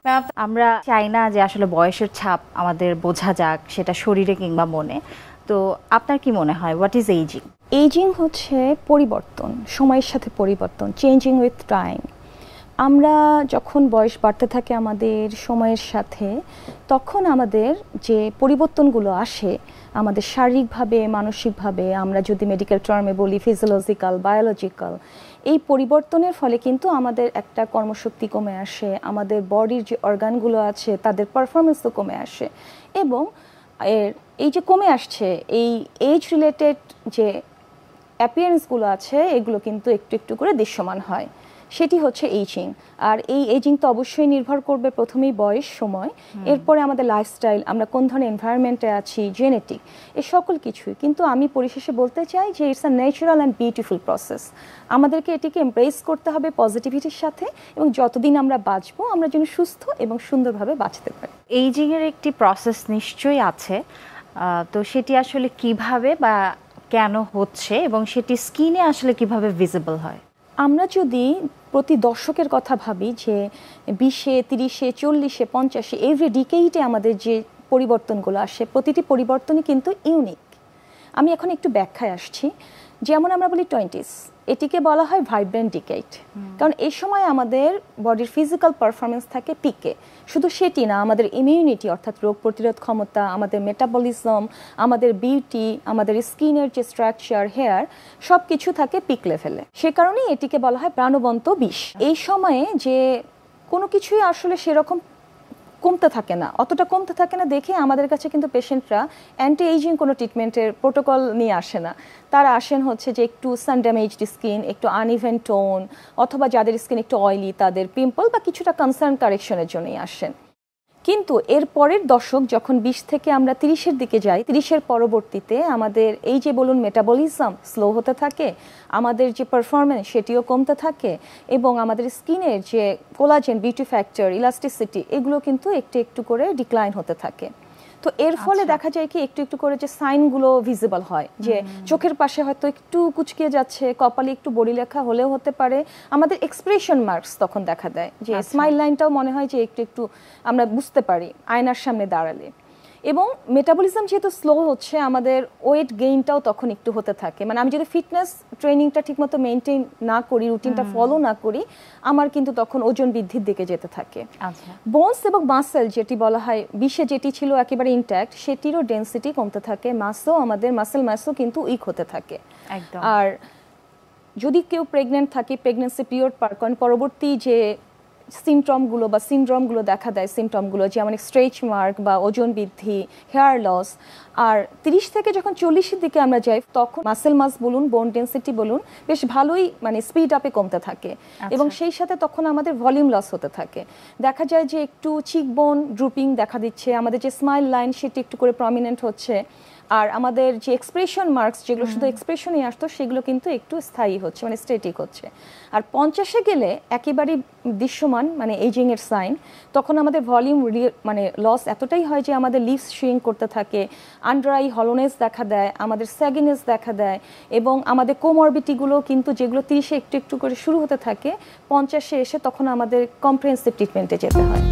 Ma'am, আমরা চাই না যে আসলে বয়সের ছাপ আমাদের বোঝা যাক, সেটা শরীরে কিংবা মনে। তো আপনার কি মনে হয়, হোয়াট ইজ এইজিং? এইজিং হচ্ছে পরিবর্তন, সময়ের সাথে পরিবর্তন, চেঞ্জিং উইথ টাইম। আমরা যখন বয়স বাড়তে থাকে আমাদের সময়ের সাথে, তখন আমাদের যে পরিবর্তনগুলো আসে আমাদের শারীরিকভাবে, মানসিকভাবে, আমরা যদি মেডিকেল টার্মে বলি ফিজিওলজিক্যাল, বায়োলজিক্যাল, এই পরিবর্তনের ফলে কিন্তু আমাদের একটা কর্মশক্তি কমে আসে, আমাদের বডির যে অর্গানগুলো আছে তাদের পারফরমেন্সও কমে আসে। এবং এই যে কমে আসছে, এই এজ রিলেটেড যে অ্যাপিয়ারেন্সগুলো আছে এগুলো কিন্তু একটু একটু করে দৃশ্যমান হয়, সেটি হচ্ছে এইজিং। আর এই এইজিং তো অবশ্যই নির্ভর করবে প্রথমেই বয়স, সময়, এরপরে আমাদের লাইফস্টাইল, আমরা কোন ধরনের এনভায়রনমেন্টে আছি, জেনেটিক, এই সকল কিছুই। কিন্তু আমি পরিশেষে বলতে চাই যে it's a natural and beautiful process. আমাদেরকে এটিকে এমব্রেস করতে হবে পজিটিভিটির সাথে, এবং যতদিন আমরা বাঁচবো আমরা যেন সুস্থ এবং সুন্দরভাবে বাঁচতে পারি। এইজিং এর একটি প্রসেস নিশ্চয়ই আছে, তো সেটি আসলে কিভাবে বা কেন হচ্ছে এবং সেটি স্কিনে আসলে কিভাবে ভিজিবল হয়? আমরা যদি প্রতি দশকের কথা ভাবি, যে 20-এ, 30-এ, 40-এ, 50-এ, এভরি ডিকেইডে আমাদের যে পরিবর্তনগুলো আসে, প্রতিটি পরিবর্তনই কিন্তু ইউনিক। আমি এখন একটু ব্যাখ্যায় আসছি। যেমন আমরা বলি 20s, এটিকে বলা হয় ভাইব্রেন্ট ডিকেইড, কারণ এই সময় আমাদের বডির ফিজিক্যাল পারফরমেন্স থাকে পিকে। শুধু সেটি না, আমাদের ইমিউনিটি অর্থাৎ রোগ প্রতিরোধ ক্ষমতা, আমাদের মেটাবলিজম, আমাদের বিউটি, আমাদের স্কিনের যে স্ট্রাকচার, হেয়ার, সব কিছু থাকে পিক লেভেলে। সে কারণেই এটিকে বলা হয় প্রাণবন্ত বিষ। এই সময়ে যে কোনো কিছুই আসলে সেরকম কমতে থাকে না, অতটা কমতে থাকে না দেখে আমাদের কাছে কিন্তু পেশেন্টরা অ্যান্টি এইজিং কোনো ট্রিটমেন্টের প্রোটোকল নিয়ে আসে না। তারা আসেন হচ্ছে যে একটু সান ড্যামেজড স্কিন, একটু আনইভেন টোন, অথবা যাদের স্কিন একটু অয়েলি তাদের পিম্পল বা কিছুটা কনসার্ন কারেকশনের জন্যই আসেন। কিন্তু এর পরের দশক যখন 20 থেকে আমরা 30-এর দিকে যাই, 30-এর পরবর্তীতে আমাদের এই যে বলুন মেটাবলিজম স্লো হতে থাকে, আমাদের যে পারফরমেন্স সেটিও কমতে থাকে, এবং আমাদের স্কিনের যে কোলাজেন, বিউটি ফ্যাক্টর, ইলাস্টিসিটি, এগুলো কিন্তু একটু একটু করে ডিক্লাইন হতে থাকে। তো এর ফলে দেখা যায় কি একটু একটু করে যে সাইনগুলো ভিজিবল হয়, যে চোখের পাশে হয়তো একটু কুচকিয়ে যাচ্ছে, কপালে একটু বড়িলেখা হলেও হতে পারে, আমাদের এক্সপ্রেশন মার্কস তখন দেখা দেয়, যে স্মাইল লাইনটাও মনে হয় যে একটু একটু আমরা বুঝতে পারি আয়নার সামনে দাঁড়ালে। এবং মেটাবলিজম যেহেতু স্লো হচ্ছে, আমাদের ওয়েট গেইনটাও তখন একটু হতে থাকে। মানে আমি যদি ফিটনেস ট্রেনিংটা ঠিকমতো মেনটেন না করি, রুটিনটা ফলো না করি, আমার কিন্তু তখন ওজন বৃদ্ধির দিকে যেতে থাকে। বোনস এবং মাসেল যেটি বলা হয় 20-এ যেটি ছিল একেবারে ইনট্যাক্ট, সেটিরও ডেন্সিটি কমতে থাকে, মাসও আমাদের মাসেল মাসও কিন্তু উইক হতে থাকে। আর যদি কেউ প্রেগনেন্ট থাকে, প্রেগনেন্সি পিরিয়ড পার করেন, পরবর্তী যে সিমটমগুলো বা সিনড্রোমগুলো দেখা দেয়, সিমটমগুলো যেমন স্ট্রেচ মার্ক বা ওজন বৃদ্ধি, হেয়ার লস। আর 30 থেকে যখন 40-এর দিকে আমরা যাই, তখন মাসেল মাস বলুন, বোন ডেন্সিটি বলুন, বেশ ভালোই মানে স্পিড আপে কমতে থাকে, এবং সেই সাথে তখন আমাদের ভলিউম লস হতে থাকে। দেখা যায় যে একটু চিক বোন ড্রুপিং দেখা দিচ্ছে, আমাদের যে স্মাইল লাইন সেটি একটু করে প্রমিনেন্ট হচ্ছে, আর আমাদের যে এক্সপ্রেশন মার্কস যেগুলো শুধু এক্সপ্রেশনই আসতো সেগুলো কিন্তু একটু স্থায়ী হচ্ছে, মানে স্ট্যাটিক হচ্ছে। আর 50-এ গেলে একেবারেই দৃশ্যমান মানে এইজিং এর সাইন, তখন আমাদের ভলিউম মানে লস এতটাই হয় যে আমাদের লিপস শ্রিঙ্ক করতে থাকে, আন্ডার আই হলোনেস দেখা দেয়, আমাদের স্যাগিনেস দেখা দেয়, এবং আমাদের কোমরবিটিগুলো কিন্তু যেগুলো 30-এ একটু একটু করে শুরু হতে থাকে, 50-এ এসে তখন আমাদের কম্প্রিহেন্সিভ ট্রিটমেন্টে যেতে হয়।